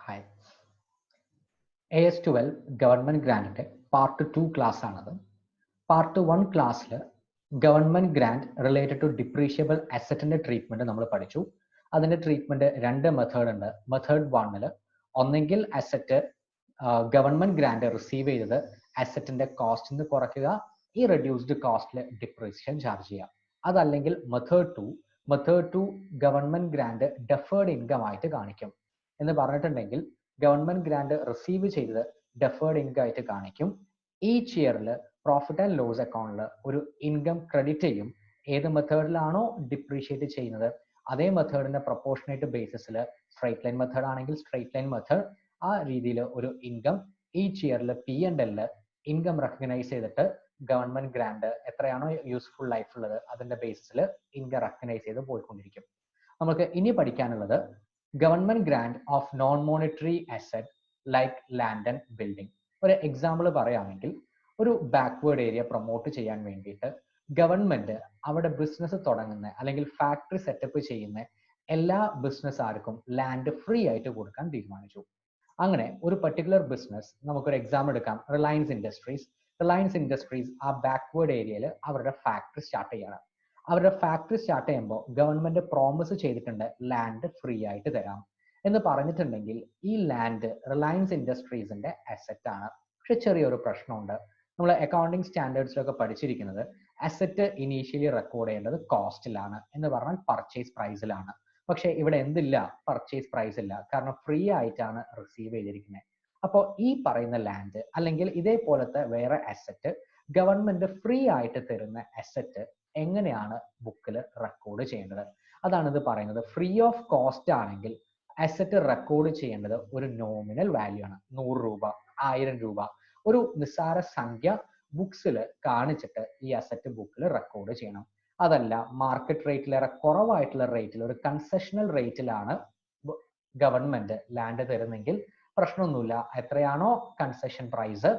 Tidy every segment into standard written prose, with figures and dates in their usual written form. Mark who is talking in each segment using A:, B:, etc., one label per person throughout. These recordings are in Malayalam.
A: Hi. AS12 ഗവൺമെന്റ് ഗ്രാന്റിന്റെ പാർട്ട് 2 ക്ലാസ് ആണത്. പാർട്ട് 1 ക്ലാസ്സിൽ government grant related to depreciable അസറ്റിന്റെ ട്രീറ്റ്മെന്റ് നമ്മൾ പഠിച്ചു. അതിന്റെ ട്രീറ്റ്മെന്റ് രണ്ട് മെത്തേഡ് ഉണ്ട്. മെത്തേഡ് 1 ഒന്നെങ്കിൽ അസറ്റ് ഗവൺമെന്റ് ഗ്രാന്റ് റിസീവ് ചെയ്തത് അസറ്റിന്റെ കോസ്റ്റിന് കുറയ്ക്കുക, ഈ റെഡ്യൂസ്ഡ് കോസ്റ്റിൽ ഡിപ്രീസിയേഷൻ ചാർജ് ചെയ്യുക. അതല്ലെങ്കിൽ method 2 government grant deferred income ആയിട്ട് കാണിക്കും. എന്ന് പറഞ്ഞിട്ടുണ്ടെങ്കിൽ ഗവൺമെന്റ് ഗ്രാന്റ് റിസീവ് ചെയ്തത് ഡെഫേർഡ് ഇൻകം ആയിട്ട് കാണിക്കും. ഈച്ച് ഇയറിൽ പ്രോഫിറ്റ് ആൻഡ് ലോസ് അക്കൗണ്ടിൽ ഒരു ഇൻകം ക്രെഡിറ്റ് ചെയ്യും. ഏത് മെത്തേഡിലാണോ ഡിപ്രീഷിയേറ്റ് ചെയ്യുന്നത് അതേ മെത്തേഡിന്റെ പ്രൊപ്പോർഷനേറ്റ് ബേസിസിൽ സ്ട്രൈറ്റ് ലൈൻ മെത്തേഡ് ആണെങ്കിൽ സ്ട്രൈറ്റ് ലൈൻ മെത്തേഡ് ആ രീതിയിൽ ഒരു ഇൻകം ഈച്ച് ഇയറിൽ P&L ഇൻകം റെക്കഗ്നൈസ് ചെയ്തിട്ട് ഗവൺമെന്റ് ഗ്രാന്റ് എത്രയാണോ യൂസ്ഫുൾ ലൈഫ് ഉള്ളത് അതിന്റെ ബേസിസിൽ ഇൻകം റെക്കഗ്നൈസ് ചെയ്ത് പോയിക്കൊണ്ടിരിക്കും. നമുക്ക് ഇനി പഠിക്കാനുള്ളത് government grant of non monetary asset like land and building. ഒരു എക്സാമ്പിൾ പറയുകയാണെങ്കിൽ ഒരു ബാക്ക്വേർഡ് ഏരിയ പ്രൊമോട്ട് ചെയ്യാൻ വേണ്ടിയിട്ട് ഗവൺമെന്റ് അവിടെ ബിസിനസ് തുടങ്ങുന്ന അല്ലെങ്കിൽ ഫാക്ടറി സെറ്റപ്പ് ചെയ്യുന്ന എല്ലാ ബിസിനസ്സുകാർക്കും ലാൻഡ് ഫ്രീ ആയിട്ട് കൊടുക്കാൻ തീരുമാനിച്ചു. അങ്ങനെ ഒരു പർട്ടിക്കുലർ ബിസിനസ്, നമുക്കൊരു എക്സാമ്പിൾ എടുക്കാം, റിലയൻസ് ഇൻഡസ്ട്രീസ് ആ ബാക്ക്വേർഡ് ഏരിയയിൽ അവരുടെ ഫാക്ടറി സ്റ്റാർട്ട് ചെയ്യണം. അവരുടെ ഫാക്ടറി സ്റ്റാർട്ട് ചെയ്യുമ്പോൾ ഗവൺമെന്റ് പ്രോമിസ് ചെയ്തിട്ടുണ്ട് ലാൻഡ് ഫ്രീ ആയിട്ട് തരാം എന്ന് പറഞ്ഞിട്ടുണ്ടെങ്കിൽ ഈ ലാൻഡ് റിലയൻസ് ഇൻഡസ്ട്രീസിന്റെ അസറ്റ് ആണ്. പക്ഷെ ചെറിയൊരു പ്രശ്നമുണ്ട്. നമ്മൾ അക്കൗണ്ടിങ് സ്റ്റാൻഡേർഡ്സിലൊക്കെ പഠിച്ചിരിക്കുന്നത് അസറ്റ് ഇനീഷ്യലി റെക്കോർഡ് ചെയ്യേണ്ടത് കോസ്റ്റിലാണ്, എന്ന് പറഞ്ഞാൽ പർച്ചേസ് പ്രൈസിലാണ്. പക്ഷെ ഇവിടെ എന്തില്ല, പർച്ചേസ് പ്രൈസ് ഇല്ല, കാരണം ഫ്രീ ആയിട്ടാണ് റിസീവ് ചെയ്തിരിക്കുന്നത്. അപ്പോൾ ഈ പറയുന്ന ലാൻഡ് അല്ലെങ്കിൽ ഇതേപോലത്തെ വേറെ അസറ്റ് ഗവൺമെന്റ് ഫ്രീ ആയിട്ട് തരുന്ന അസറ്റ് എങ്ങനെയാണ് ബുക്കിൽ റെക്കോർഡ് ചെയ്യേണ്ടത്? അതാണ് ഇത് പറയുന്നത്. ഫ്രീ ഓഫ് കോസ്റ്റ് ആണെങ്കിൽ അസറ്റ് റെക്കോർഡ് ചെയ്യേണ്ടത് ഒരു നോമിനൽ വാല്യൂ ആണ്. 100 രൂപ, 1000 രൂപ, ഒരു നിസ്സാര സംഖ്യ ബുക്സിൽ കാണിച്ചിട്ട് ഈ അസറ്റ് ബുക്കിൽ റെക്കോർഡ് ചെയ്യണം. അതല്ല മാർക്കറ്റ് റേറ്റിലേറെ കുറവായിട്ടുള്ള റേറ്റിൽ, ഒരു കൺസെഷണൽ റേറ്റിലാണ് ഗവൺമെന്റ് ലാൻഡ് തരുന്നെങ്കിൽ പ്രശ്നമൊന്നുമില്ല. എത്രയാണോ കൺസെഷൻ പ്രൈസ്,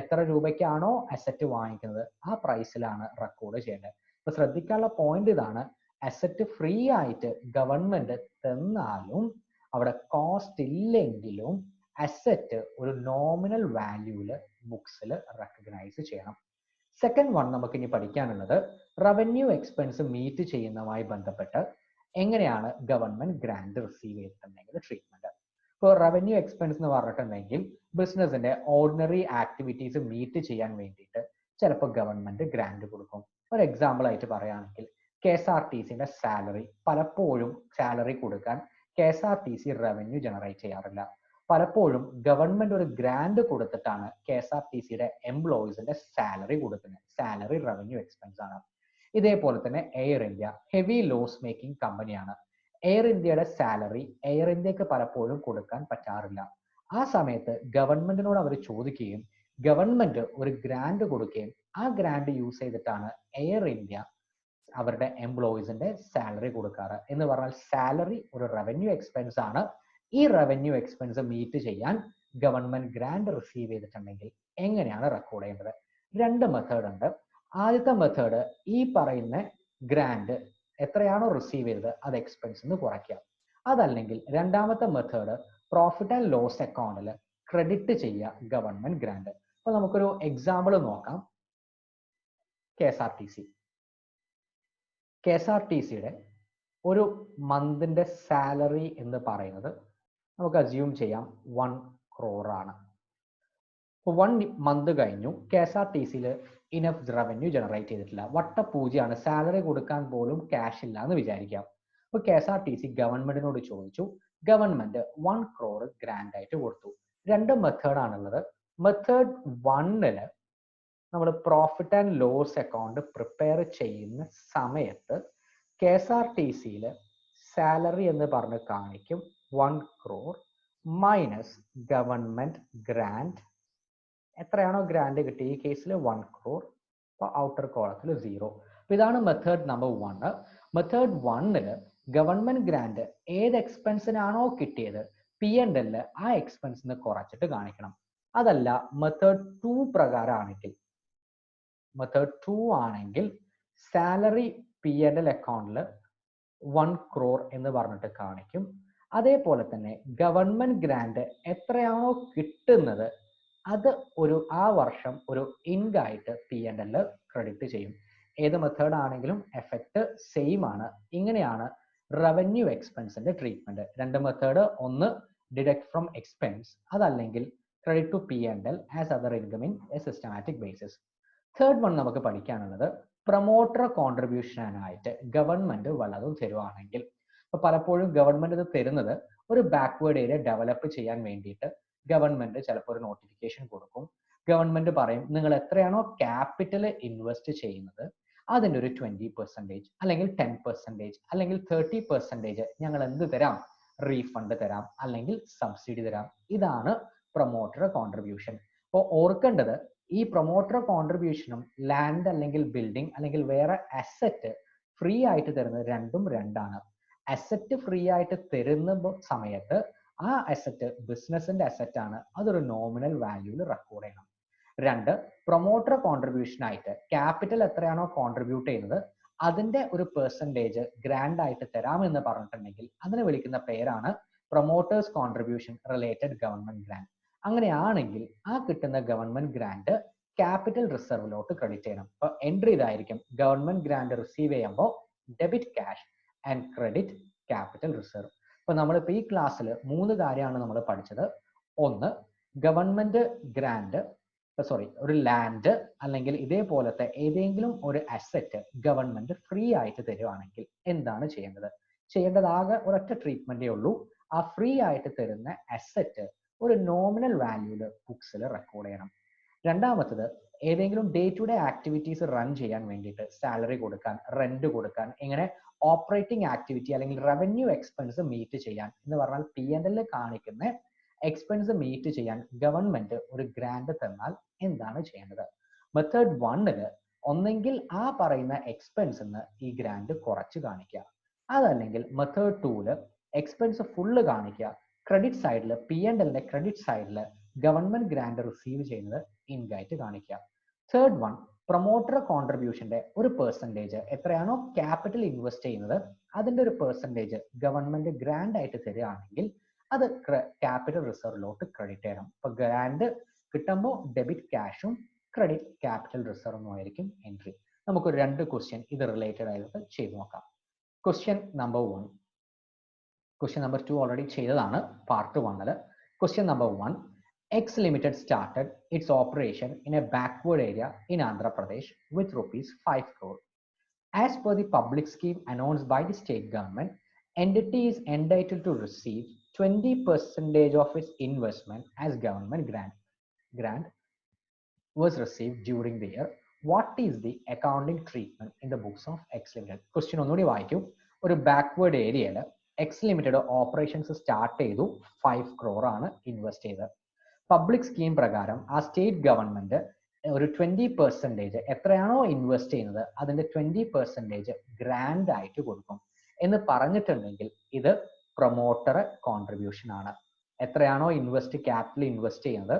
A: എത്ര രൂപയ്ക്കാണോ അസറ്റ് വാങ്ങിക്കുന്നത് ആ പ്രൈസിലാണ് റെക്കോർഡ് ചെയ്യേണ്ടത്. ഇപ്പൊ ശ്രദ്ധിക്കാനുള്ള പോയിന്റ് ഇതാണ്, അസറ്റ് ഫ്രീ ആയിട്ട് ഗവൺമെന്റ് തന്നാലും അവിടെ കോസ്റ്റ് ഇല്ലെങ്കിലും അസറ്റ് ഒരു നോമിനൽ വാല്യൂല് ബുക്സിൽ റെക്കഗ്നൈസ് ചെയ്യണം. സെക്കൻഡ് വൺ നമുക്ക് ഇനി പഠിക്കാനുള്ളത് റവന്യൂ എക്സ്പെൻസ് മീറ്റ് ചെയ്യുന്നതുമായി ബന്ധപ്പെട്ട് എങ്ങനെയാണ് ഗവൺമെന്റ് ഗ്രാന്റ് റിസീവ് ചെയ്തിട്ടുണ്ടെങ്കിൽ ട്രീറ്റ്മെന്റ്. ഇപ്പോൾ റവന്യൂ എക്സ്പെൻസ് എന്ന് പറഞ്ഞിട്ടുണ്ടെങ്കിൽ ബിസിനസിന്റെ ഓർഡിനറി ആക്ടിവിറ്റീസ് മീറ്റ് ചെയ്യാൻ വേണ്ടിയിട്ട് ചിലപ്പോൾ ഗവൺമെന്റ് ഗ്രാന്റ് കൊടുക്കും. ഒരു എക്സാമ്പിൾ ആയിട്ട് പറയുകയാണെങ്കിൽ KSRTCന്റെ സാലറി, പലപ്പോഴും സാലറി കൊടുക്കാൻ KSRTC റവന്യൂ ജനറേറ്റ് ചെയ്യാറില്ല. പലപ്പോഴും ഗവൺമെന്റ് ഒരു ഗ്രാന്റ് കൊടുത്തിട്ടാണ് KSRTCയുടെ എംപ്ലോയീസിന്റെ സാലറി കൊടുക്കുന്നത്. സാലറി റവന്യൂ എക്സ്പെൻസ് ആണ്. ഇതേപോലെ തന്നെ air India heavy loss making കമ്പനിയാണ്. എയർ ഇന്ത്യയുടെ സാലറി എയർ ഇന്ത്യക്ക് പലപ്പോഴും കൊടുക്കാൻ പറ്റാറില്ല. ആ സമയത്ത് ഗവൺമെന്റിനോട് അവർ ചോദിക്കുകയും ഗവൺമെന്റ് ഒരു ഗ്രാന്റ് കൊടുക്കുകയും ആ ഗ്രാന്റ് യൂസ് ചെയ്തിട്ടാണ് എയർ ഇന്ത്യ അവരുടെ എംപ്ലോയീസിന്റെ സാലറി കൊടുക്കാറ്. എന്ന് പറഞ്ഞാൽ സാലറി ഒരു റവന്യൂ എക്സ്പെൻസ് ആണ്. ഈ റവന്യൂ എക്സ്പെൻസ് മീറ്റ് ചെയ്യാൻ ഗവൺമെന്റ് ഗ്രാന്റ് റിസീവ് ചെയ്തിട്ടുണ്ടെങ്കിൽ എങ്ങനെയാണ് റെക്കോർഡ് ചെയ്യേണ്ടത്? രണ്ട് മെത്തേഡ് ഉണ്ട്. ആദ്യത്തെ മെത്തേഡ് ഈ പറയുന്ന ഗ്രാന്റ് എത്രയാണോ റിസീവ് ചെയ്തത് അത് എക്സ്പെൻസിന് കുറയ്ക്കുക. അതല്ലെങ്കിൽ രണ്ടാമത്തെ മെത്തേഡ് പ്രോഫിറ്റ് ആൻഡ് ലോസ് അക്കൗണ്ടിൽ ക്രെഡിറ്റ് ചെയ്യുക ഗവൺമെന്റ് ഗ്രാന്റ്. അപ്പൊ നമുക്കൊരു എക്സാമ്പിൾ നോക്കാം. KSRTCയുടെ ഒരു മന്തിന്റെ സാലറി എന്ന് പറയുന്നത് നമുക്ക് അസ്യൂം ചെയ്യാം 1 crore ആണ്. 1 മന്ത് കഴിഞ്ഞു, KSRTCയിൽ ഇനഫ് റവന്യൂ ജനറേറ്റ് ചെയ്തിട്ടില്ല, വട്ടപൂജ്യമാണ്, സാലറി കൊടുക്കാൻ പോലും ക്യാഷ് ഇല്ല എന്ന് വിചാരിക്കാം. അപ്പൊ KSRTC ഗവൺമെന്റിനോട് ചോദിച്ചു, ഗവൺമെന്റ് 1 crore ഗ്രാന്റ് ആയിട്ട് കൊടുത്തു. രണ്ട് മെത്തേഡ് ആണുള്ളത്. മെത്തേഡ് 1 നമ്മൾ profit and loss account prepare ചെയ്യുന്ന സമയത്ത് KSRTCയിൽ സാലറി എന്ന് പറഞ്ഞ് കാണിക്കും 1 crore മൈനസ് ഗവൺമെന്റ് ഗ്രാന്റ്. എത്രയാണോ ഗ്രാന്റ് കിട്ടി, ഈ കേസിൽ 1 crore, അപ്പോൾ ഔട്ടർ കോളത്തിൽ 0. ഇതാണ് method number 1. Method 1 government grant ഏത് എക്സ്പെൻസിനാണോ കിട്ടിയത് P&L ആ എക്സ്പെൻസിന് കുറച്ചിട്ട് കാണിക്കണം. അതല്ല മെത്തേഡ് 2 പ്രകാരമാണെങ്കിൽ, മെത്തേഡ് 2 ആണെങ്കിൽ സാലറി P&L അക്കൗണ്ടിൽ 1 crore എന്ന് പറഞ്ഞിട്ട് കാണിക്കും. അതേപോലെ തന്നെ ഗവൺമെന്റ് ഗ്രാന്റ് എത്രയാണോ കിട്ടുന്നത് അത് ആ വർഷം ഒരു ഇൻകായിട്ട് P&L ക്രെഡിറ്റ് ചെയ്യും. ഏത് മെത്തേഡ് ആണെങ്കിലും എഫക്റ്റ് സെയിം ആണ്. ഇങ്ങനെയാണ് റവന്യൂ എക്സ്പെൻസിന്റെ ട്രീറ്റ്മെന്റ്. രണ്ട് മെത്തേഡ്, ഒന്ന് ഡിഡക്ട് ഫ്രം എക്സ്പെൻസ്, അതല്ലെങ്കിൽ credit to P&L as other income in a systematic basis. Third one നമുക്ക് പഠിക്കാനുള്ളത് പ്രൊമോട്ടർ കോൺട്രിബ്യൂഷനായിട്ട് ഗവൺമെന്റ് വല്ലതും തരുവാണെങ്കിൽ. അപ്പൊ പലപ്പോഴും ഗവൺമെന്റ് ഇത് തരുന്നത് ഒരു ബാക്ക്വേർഡ് ഏരിയ ഡെവലപ്പ് ചെയ്യാൻ വേണ്ടിയിട്ട് ഗവൺമെന്റ് ചിലപ്പോൾ ഒരു നോട്ടിഫിക്കേഷൻ കൊടുക്കും. ഗവൺമെന്റ് പറയും നിങ്ങൾ എത്രയാണോ ക്യാപിറ്റൽ ഇൻവെസ്റ്റ് ചെയ്യുന്നത് അതിൻ്റെ ഒരു 20% അല്ലെങ്കിൽ 10% അല്ലെങ്കിൽ 30% ഞങ്ങൾ എന്ത് തരാം, റീഫണ്ട് തരാം അല്ലെങ്കിൽ സബ്സിഡി തരാം. ഇതാണ് പ്രൊമോട്ടർ കോൺട്രിബ്യൂഷൻ. അപ്പോൾ ഓർക്കേണ്ടത് ഈ പ്രൊമോട്ടർ കോൺട്രിബ്യൂഷനും ലാൻഡ് അല്ലെങ്കിൽ ബിൽഡിംഗ് അല്ലെങ്കിൽ വേറെ അസറ്റ് ഫ്രീ ആയിട്ട് തരുന്നത് രണ്ടും രണ്ടാണ്. അസറ്റ് ഫ്രീ ആയിട്ട് തരുന്ന സമയത്ത് ആ അസറ്റ് ബിസിനസിന്റെ അസറ്റ് ആണ്, അതൊരു നോമിനൽ വാല്യൂവിൽ റെക്കോർഡ് ചെയ്യണം. രണ്ട്, പ്രൊമോട്ടർ കോൺട്രിബ്യൂഷൻ ആയിട്ട് ക്യാപിറ്റൽ എത്രയാണോ കോൺട്രിബ്യൂട്ട് ചെയ്യുന്നത് അതിന്റെ ഒരു പെർസെൻറ്റേജ് ഗ്രാൻഡ് ആയിട്ട് തരാമെന്ന് പറഞ്ഞിട്ടുണ്ടെങ്കിൽ അതിനെ വിളിക്കുന്ന പേരാണ് promoters contribution related government grant. അങ്ങനെയാണെങ്കിൽ ആ കിട്ടുന്ന ഗവൺമെന്റ് ഗ്രാന്റ് ക്യാപിറ്റൽ റിസർവിലോട്ട് ക്രെഡിറ്റ് ചെയ്യണം. അപ്പൊ എൻട്രി ഇതായിരിക്കും, ഗവൺമെന്റ് ഗ്രാന്റ് റിസീവ് ചെയ്യുമ്പോൾ debit cash and credit capital reserve. അപ്പൊ നമ്മളിപ്പോ ഈ ക്ലാസ്സിൽ 3 കാര്യമാണ് നമ്മൾ പഠിച്ചത്. ഒന്ന്, ഗവൺമെന്റ് ഗ്രാന്റ്, ഒരു ലാൻഡ് അല്ലെങ്കിൽ ഇതേപോലത്തെ ഏതെങ്കിലും ഒരു അസറ്റ് ഗവൺമെന്റ് ഫ്രീ ആയിട്ട് തരുവാണെങ്കിൽ എന്താണ് ചെയ്യേണ്ടത്? ചെയ്യേണ്ടതാകെ ഒരൊറ്റ ട്രീറ്റ്മെന്റേ ഉള്ളൂ. ആ ഫ്രീ ആയിട്ട് തരുന്ന അസറ്റ് ഒരു നോമിനൽ വാല്യൂല് ബുക്സിൽ റെക്കോർഡ് ചെയ്യണം. രണ്ടാമത്തത്, ഏതെങ്കിലും day to day activities run ചെയ്യാൻ വേണ്ടിയിട്ട് സാലറി കൊടുക്കാൻ, റെന്റ് കൊടുക്കാൻ, ഇങ്ങനെ ഓപ്പറേറ്റിംഗ് ആക്ടിവിറ്റി അല്ലെങ്കിൽ റവന്യൂ എക്സ്പെൻസ് മീറ്റ് ചെയ്യാൻ എന്ന് പറഞ്ഞാൽ P&L കാണിക്കുന്ന എക്സ്പെൻസ് മീറ്റ് ചെയ്യാൻ ഗവൺമെന്റ് ഒരു ഗ്രാന്റ് തന്നാൽ എന്താണ് ചെയ്യേണ്ടത്? മെത്തേഡ് 1 ഒന്നെങ്കിൽ ആ പറയുന്ന എക്സ്പെൻസിന് ഈ ഗ്രാന്റ് കുറച്ച് കാണിക്കുക, അതല്ലെങ്കിൽ മെത്തേഡ് 2 എക്സ്പെൻസ് ഫുള്ള് കാണിക്കുക, ക്രെഡിറ്റ് സൈഡിൽ P&Lന്റെ ക്രെഡിറ്റ് സൈഡിൽ ഗവൺമെന്റ് ഗ്രാന്റ് റിസീവ് ചെയ്യുന്നത് ഇൻകായിട്ട് കാണിക്കുക. തേർഡ് വൺ, പ്രൊമോട്ടർ കോൺട്രിബ്യൂഷന്റെ ഒരു പെർസെൻറ്റേജ് എത്രയാണോ ക്യാപിറ്റൽ ഇൻവെസ്റ്റ് ചെയ്യുന്നത് അതിന്റെ ഒരു പെർസെൻറ്റേജ് ഗവൺമെന്റ് ഗ്രാൻഡ് ആയിട്ട് തരികയാണെങ്കിൽ അത് ക്യാപിറ്റൽ റിസർവിലോട്ട് ക്രെഡിറ്റ് ചെയ്യണം. ഇപ്പൊ ഗ്രാൻഡ് കിട്ടുമ്പോൾ ഡെബിറ്റ് ക്യാഷും ക്രെഡിറ്റ് ക്യാപിറ്റൽ റിസർവും ആയിരിക്കും എൻട്രി. നമുക്കൊരു 2 ക്വസ്റ്റ്യൻ ഇത് റിലേറ്റഡ് ആയിട്ട് ചെയ്ത് നോക്കാം. Question number 1, question number 2 already ചെയ്തതാണ് part 1. Question number 1, X Limited started its operation in a backward area in Andhra Pradesh with ₹5 crore. As per the public scheme announced by the state government, entity is entitled to receive 20% of its investment as government grant. Grant was received during the year. What is the accounting treatment in the books of X Limited? Question ഒന്നുകൂടി വായിക്കും. ഒരു ബാക്ക്വേർഡ് ഏരിയയിൽ എക്സ് ലിമിറ്റഡ് ഓപ്പറേഷൻസ് സ്റ്റാർട്ട് ചെയ്തു, 5 crore ആണ് ഇൻവെസ്റ്റ് ചെയ്തത്. പബ്ലിക് സ്കീം പ്രകാരം ആ സ്റ്റേറ്റ് ഗവൺമെന്റ് ഒരു 20% എത്രയാണോ ഇൻവെസ്റ്റ് ചെയ്യുന്നത് അതിന്റെ 20% ഗ്രാൻഡ് ആയിട്ട് കൊടുക്കും എന്ന് പറഞ്ഞിട്ടുണ്ടെങ്കിൽ ഇത് പ്രൊമോട്ടർ കോൺട്രിബ്യൂഷൻ ആണ്. എത്രയാണോ ക്യാപിറ്റൽ ഇൻവെസ്റ്റ് ചെയ്യുന്നത്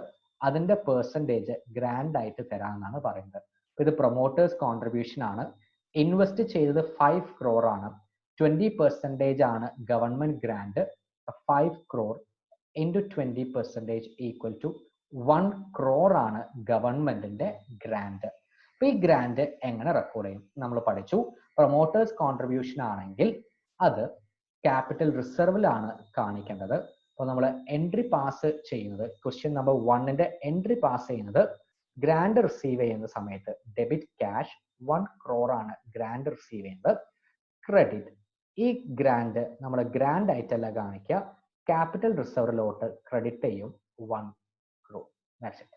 A: അതിന്റെ പെർസെൻറ്റേജ് ഗ്രാൻഡ് ആയിട്ട് തരാമെന്നാണ് പറയുന്നത്. ഇത് പ്രൊമോട്ടേഴ്സ് കോൺട്രിബ്യൂഷൻ ആണ്. ഇൻവെസ്റ്റ് ചെയ്തത് 5 crore ആണ്, 20% ആണ് government grant. 5 crore into 20% equal to 1 crore ആണ് ഗവൺമെന്റിന്റെ ഗ്രാൻഡ്. അപ്പൊ ഈ ഗ്രാൻഡ് എങ്ങനെ റെക്കോർഡ് ചെയ്യും? നമ്മൾ പഠിച്ചു, പ്രൊമോട്ടേഴ്സ് കോൺട്രിബ്യൂഷൻ ആണെങ്കിൽ അത് ക്യാപിറ്റൽ റിസർവിലാണ് കാണിക്കേണ്ടത്. അപ്പോൾ നമ്മൾ എൻട്രി പാസ് ചെയ്യുന്നത്, ക്വസ്റ്റ്യൻ നമ്പർ 1ന്റെ എൻട്രി പാസ് ചെയ്യുന്നത് ഗ്രാൻഡ് റിസീവ് ചെയ്യുന്ന സമയത്ത് ഡെബിറ്റ് ക്യാഷ് 1 crore ആണ് ഗ്രാൻഡ് റിസീവ് ചെയ്യുന്നത്. ക്രെഡിറ്റ്, ഈ ഗ്രാൻഡ് നമ്മൾ ഗ്രാൻഡ് ആയിട്ടല്ല കാണിക്കുക, ക്യാപിറ്റൽ റിസർവിലോട്ട് ക്രെഡിറ്റ് ചെയ്യും 1 crore. That's it.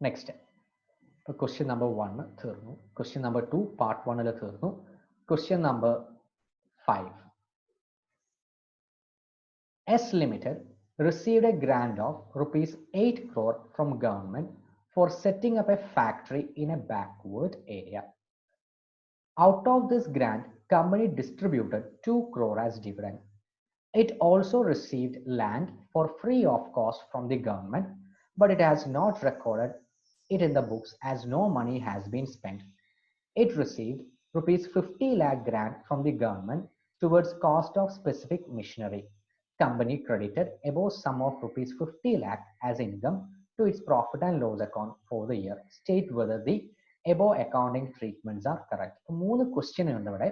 A: നെക്സ്റ്റ്, ഇപ്പോൾ ക്വസ്റ്റ്യൻ നമ്പർ 1 തീർന്നു. ക്വസ്റ്റ്യൻ നമ്പർ 2 പാർട്ട് 1 തീർന്നു. Question number 5, S Limited received a grant of ₹8 crore from government for setting up a factory in a backward area. Out of this grant, company distributed 2 crore as dividend. It also received land for free of cost from the government, but it has not recorded it in the books as no money has been spent. It received ₹50 lakh grant from the government towards cost of specific machinery. Company credited above sum of rupees 50 lakh as income to its profit and loss account for the year. State whether the above accounting treatments are correct. മൂന്ന് ക്വസ്റ്റ്യൻ ഉണ്ട് ഇവിടെ.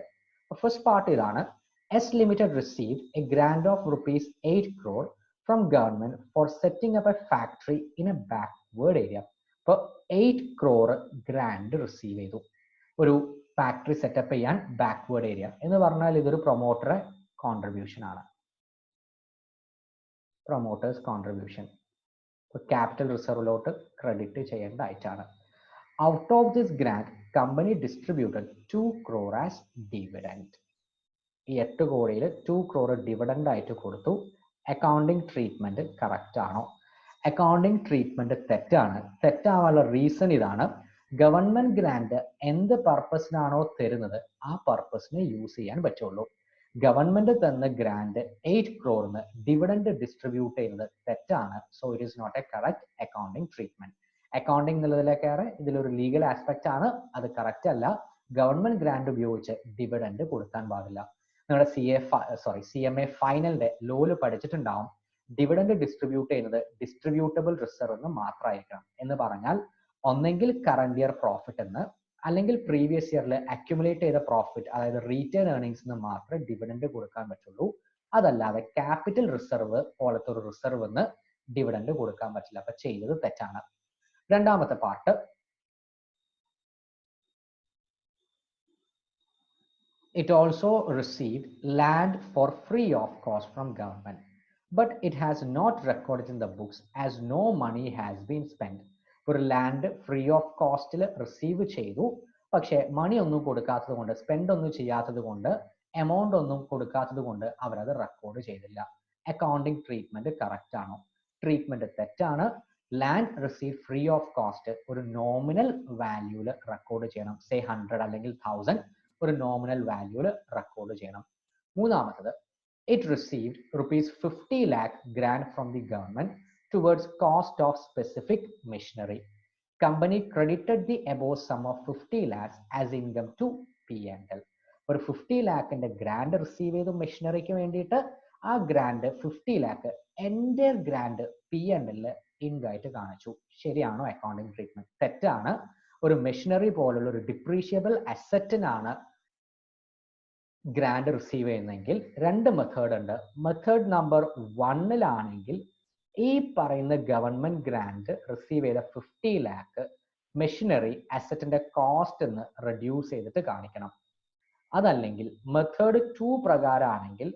A: ഫസ്റ്റ് പാർട്ട് ഇതാണ്. S Limited received a grant of rupees 8 crore from government for setting up a factory in a backward area. അപ്പോൾ 8 crore grant റിസീവ് ചെയ്തു ഒരു ഫാക്ടറി സെറ്റപ്പ് ചെയ്യാൻ ബാക്ക്വേർഡ് ഏരിയ എന്ന് പറഞ്ഞാൽ ഇതൊരു പ്രൊമോട്ടറെ കോൺട്രിബ്യൂഷൻ ആണ്. പ്രൊമോട്ടേഴ്സ് കോൺട്രിബ്യൂഷൻ ക്യാപിറ്റൽ റിസർവിലോട്ട് ക്രെഡിറ്റ് ചെയ്യേണ്ട ആയിട്ടാണ്. Out of this grant company distributed 2 crore as dividend. ഈ 8 കോടിയിൽ 2 crore ഡിവിഡൻഡ് ആയിട്ട് കൊടുത്തു. അക്കൗണ്ടിങ് ട്രീറ്റ്മെന്റ് കറക്റ്റ് ആണോ? അക്കൗണ്ടിങ് ട്രീറ്റ്മെന്റ് തെറ്റാണ്. തെറ്റാവാനുള്ള റീസൺ ഇതാണ്. ഗവൺമെന്റ് ഗ്രാന്റ് എന്ത് പർപ്പസിനാണോ തരുന്നത് ആ പർപ്പസിന് യൂസ് ചെയ്യാൻ പറ്റുള്ളൂ. ഗവൺമെന്റ് തന്ന ഗ്രാന്റ് 8 crore ഡിവിഡൻഡ് ഡിസ്ട്രിബ്യൂട്ട് ചെയ്യുന്നത് തെറ്റാണ്. So it is not a correct accounting treatment. Accounting എന്നുള്ളതിലേക്കേറെ ഇതിലൊരു ലീഗൽ ആസ്പെക്ട് ആണ്. അത് കറക്റ്റ് അല്ല. ഗവൺമെന്റ് ഗ്രാന്റ് ഉപയോഗിച്ച് ഡിവിഡൻഡ് കൊടുക്കാൻ പാടില്ല. നിങ്ങളുടെ CMA ഫൈനലിന്റെ ലോല് പഠിച്ചിട്ടുണ്ടാവും. ഡിവിഡൻഡ് ഡിസ്ട്രിബ്യൂട്ട് ചെയ്യുന്നത് ഡിസ്ട്രിബ്യൂട്ടബിൾ റിസർവ് എന്ന് മാത്രമായിരിക്കണം. എന്ന് പറഞ്ഞാൽ ഒന്നെങ്കിൽ കറന്റ് ഇയർ പ്രോഫിറ്റ് എന്ന്, അല്ലെങ്കിൽ പ്രീവിയസ് ഇയറിൽ അക്യുമുലേറ്റ് ചെയ്ത പ്രോഫിറ്റ്, അതായത് റീറ്റേൺ ഏർണിംഗ്സ് എന്ന് മാത്രമേ ഡിവിഡൻഡ് കൊടുക്കാൻ പറ്റുള്ളൂ. അതല്ലാതെ ക്യാപിറ്റൽ റിസർവ് പോലത്തെ ഒരു റിസർവ് എന്ന് ഡിവിഡൻഡ് കൊടുക്കാൻ പറ്റില്ല. അപ്പൊ ചെയ്തത് തെറ്റാണ്. രണ്ടാമത്തെ part, it also received land for free of cost from government, but it has not recorded in the books as no money has been spent. ഒരു ലാൻഡ് ഫ്രീ ഓഫ് കോസ്റ്റിൽ റിസീവ് ചെയ്തു, പക്ഷെ മണി ഒന്നും കൊടുക്കാത്തത് കൊണ്ട്, സ്പെൻഡ് ഒന്നും ചെയ്യാത്തത് കൊണ്ട്, എമൗണ്ട് ഒന്നും കൊടുക്കാത്തത് കൊണ്ട് അവരത് റെക്കോർഡ് ചെയ്തില്ല. അക്കൗണ്ടിങ് ട്രീറ്റ്മെന്റ് കറക്റ്റ് ആണോ? ട്രീറ്റ്മെന്റ് തെറ്റാണ്. Land receive free of cost ഒരു നോമിനൽ വാല്യൂല് റെക്കോർഡ് ചെയ്യണം. സേ 100 അല്ലെങ്കിൽ 1000 ഒരു നോമിനൽ വാല്യൂല് റെക്കോർഡ് ചെയ്യണം. മൂന്നാമത്തത്, it received rupees 50 lakh grant from the government towards cost of specific machinery. Company credited the above sum of 50 lakhs as income to P&L. ഒരു 50 ലാഖിന്റെ ഗ്രാൻഡ് റിസീവ് ചെയ്തു മെഷീനറിക്ക് വേണ്ടിയിട്ട്. ആ ഗ്രാൻഡ് 50 ലാഖ് എൻ്റെ ഗ്രാൻഡ് P&L ഇൻകായിട്ട് കാണിച്ചു. ശരിയാണോ അക്കൗണ്ടിങ് ട്രീറ്റ്മെന്റ്? തെറ്റാണ്. ഒരു മെഷീനറി പോലുള്ള ഒരു ഡിപ്രീഷിയബിൾ അസറ്റിനാണ് ഗ്രാൻഡ് റിസീവ് ചെയ്യുന്നതെങ്കിൽ രണ്ട് മെത്തേഡ് ഉണ്ട്. മെത്തേഡ് നമ്പർ 1 ഈ പറയുന്ന ഗവൺമെന്റ് ഗ്രാന്റ് റിസീവ് ചെയ്ത 50 ലാഖ് മെഷീനറി അസറ്റിന്റെ കോസ്റ്റ് എന്ന് റെഡ്യൂസ് ചെയ്തിട്ട് കാണിക്കണം. അതല്ലെങ്കിൽ മെത്തേഡ് 2 പ്രകാരമാണെങ്കിൽ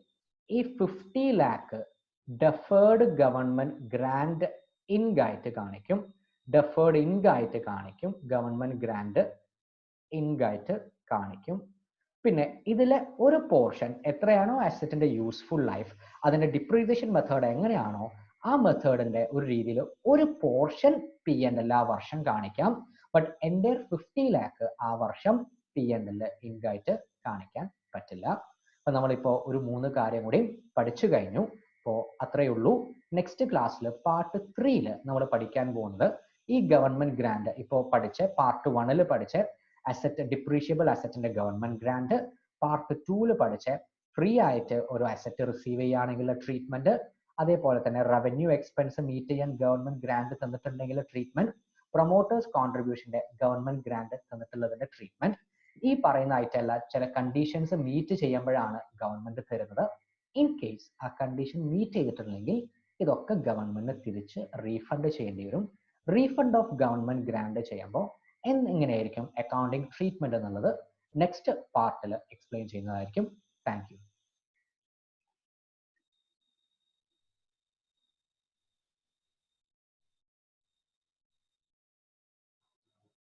A: ഈ 50 ലാഖ് ഡെഫേർഡ് ഗവൺമെന്റ് ഗ്രാന്റ് ഇൻകായിട്ട് കാണിക്കും. ഡെഫേർഡ് ഇൻകായിട്ട് കാണിക്കും. ഗവൺമെന്റ് ഗ്രാന്റ് ഇൻകായിട്ട് കാണിക്കും. പിന്നെ ഇതിലെ ഒരു പോർഷൻ എത്രയാണോ അസറ്റിന്റെ യൂസ്ഫുൾ ലൈഫ്, അതിന്റെ ഡിപ്രീസിയേഷൻ മെത്തേഡ് എങ്ങനെയാണോ ആ മെത്തേഡിന്റെ ഒരു രീതിയിൽ ഒരു പോർഷൻ P&L ആ വർഷം കാണിക്കാം. ബട്ട് എൻ്റെ 50 ലാഖ് ആ വർഷം P&L ഇൻകായിട്ട് കാണിക്കാൻ പറ്റില്ല. അപ്പൊ നമ്മളിപ്പോ ഒരു 3 കാര്യം കൂടി പഠിച്ചു കഴിഞ്ഞു. അപ്പോൾ അത്രയേ ഉള്ളൂ. നെക്സ്റ്റ് ക്ലാസ്സിൽ പാർട്ട് 3 നമ്മൾ പഠിക്കാൻ പോകുന്നത് ഈ ഗവൺമെന്റ് ഗ്രാന്റ് ഇപ്പോൾ പഠിച്ച പാർട്ട് 1 പഠിച്ച അസറ്റ് ഡിപ്രീഷിയബിൾ അസറ്റിന്റെ ഗവൺമെന്റ് ഗ്രാന്റ്, പാർട്ട് 2 പഠിച്ച ഫ്രീ ആയിട്ട് ഒരു അസറ്റ് റിസീവ് ചെയ്യുകയാണെങ്കിലുള്ള ട്രീറ്റ്മെന്റ്, അതേപോലെ തന്നെ റവന്യൂ എക്സ്പെൻസ് മീറ്റ് ചെയ്യാൻ ഗവൺമെന്റ് ഗ്രാന്റ് തന്നിട്ടുണ്ടെങ്കിൽ ട്രീറ്റ്മെന്റ്, പ്രൊമോട്ടേഴ്സ് കോൺട്രിബ്യൂഷന്റെ ഗവൺമെന്റ് ഗ്രാന്റ് തന്നിട്ടുള്ളതിന്റെ ട്രീറ്റ്മെന്റ്. ഈ പറയുന്ന ആയിട്ടല്ല, ചില കണ്ടീഷൻസ് മീറ്റ് ചെയ്യുമ്പോഴാണ് ഗവൺമെന്റ് തരുന്നത്. ഇൻ കേസ് ആ കണ്ടീഷൻ മീറ്റ് ചെയ്തിട്ടില്ലെങ്കിൽ ഇതൊക്കെ ഗവൺമെന്റ് തിരിച്ച് റീഫണ്ട് ചെയ്യേണ്ടി വരും. റീഫണ്ട് ഓഫ് ഗവൺമെന്റ് ഗ്രാന്റ് ചെയ്യുമ്പോൾ എങ്ങനെയായിരിക്കും അക്കൗണ്ടിങ് ട്രീറ്റ്മെന്റ് എന്നുള്ളത് നെക്സ്റ്റ് പാർട്ടിൽ എക്സ്പ്ലെയിൻ ചെയ്യുന്നതായിരിക്കും. Thank you.